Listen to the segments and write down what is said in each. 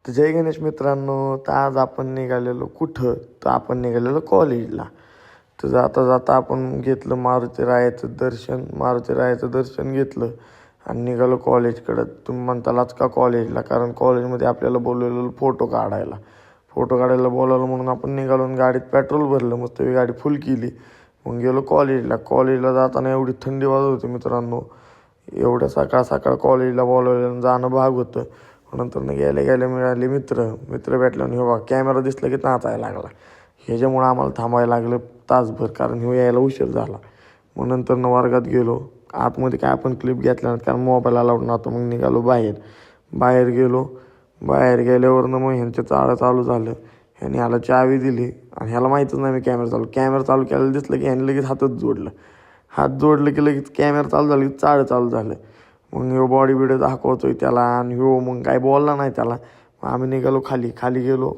तर जय गणेश मित्रांनो. तर आज आपण निघालेलो कुठं, तर आपण निघालेलो कॉलेजला. तर जाता जाता आपण घेतलं मारुती रायाचं दर्शन घेतलं आणि निघालो कॉलेजकडं. तुम्ही म्हणतालाच का कॉलेजला, कारण कॉलेजमध्ये आपल्याला बोलवलेलं फोटो काढायला बोलावलं म्हणून आपण निघालो आणि गाडीत पेट्रोल भरलं, मस्त गाडी फुल केली. मग गेलो कॉलेजला जाताना एवढी थंडी वाजत होती मित्रांनो. एवढ्या सकाळ सकाळ कॉलेजला बोलावलेलं जाणं भाग होतं. नंतर गेल्या मिळाले मित्र भेटल्याने हो बा कॅमेरा दिसला की नाचायला लागला. ह्याच्यामुळं आम्हाला थांबायला लागलं तासभर, कारण ह्यो यायला उशीर झाला. मग नंतर वर्गात गेलो. आतमध्ये काय आपण क्लिप घेतल्या नाहीत, कारण मोबाईल अलाउड नव्हता. मग निघालो बाहेर गेलो. बाहेर गेल्यावरनं मग ह्यांचं चालू झालं. ह्याने ह्याला चावी दिली आणि ह्याला माहीतच नाही मी कॅमेरा चालू केलेलं दिसलं की ह्याने लगेच हात जोडलं की लगेच कॅमेरा चालू झालं की चालू झालं. मग ह्यो बॉडी बिडी दाखवतोय त्याला आणि ह्यो मग काय बोलला नाही त्याला. मग आम्ही निघालो खाली गेलो,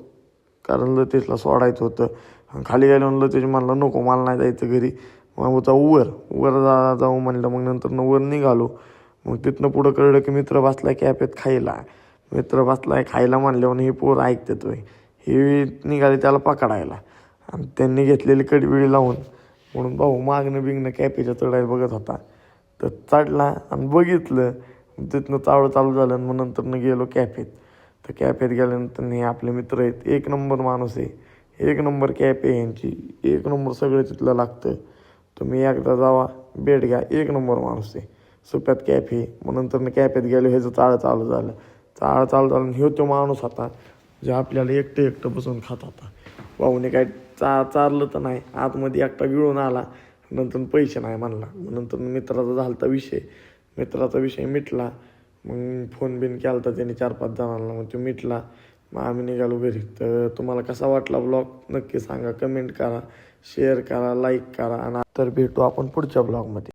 कारण लतेशला सोडायचं होतं. खाली गेलो लतेश म्हणलं नको मला नाही जायचं घरी. मग होता वर जाऊ म्हणलं. मग नंतर वर निघालो. मग तिथनं पुढं कळलं की मित्र बसलाय कॅफेत खायला म्हणल्यावर हे पोर ऐकतात होय. हे निघाले त्याला पकडायला आणि त्यांनी घेतलेली कडबिडी लावून, म्हणून भाऊ मागणं बिगणं कॅफेच्या चढायला बघत होता. तर चढला आणि बघितलं. तिथनं चालू झालं. मग नंतर गेलो कॅफेत. तर कॅफेत गेल्यानंतर हे आपले मित्र आहेत, एक नंबर माणूस आहे, एक नंबर कॅफे यांची, एक नंबर सगळं तिथलं लागतं. तुम्ही एकदा जावा, भेट घ्या, एक नंबर माणूस आहे. सुप्यात कॅफे. मग नंतर कॅफेत गेलो, ह्याचं चालू झालं. ह्यो तो माणूस होता जे आपल्याला एकटं बसून खात होता. भाऊने काय चारलं तर नाही, आतमध्ये एकटा गिळून आला. नंतर पैसे नाही म्हणला. नंतर मित्राचा विषय मिटला. मग फोन बिन केला तर त्याने 4-5 जणांना, मग तो मिटला. मग आम्ही निघालो घरी. तर तुम्हाला कसा वाटला ब्लॉग नक्की सांगा, कमेंट करा, शेअर करा, लाईक करा. आणि तर भेटू आपण पुढच्या ब्लॉगमध्ये.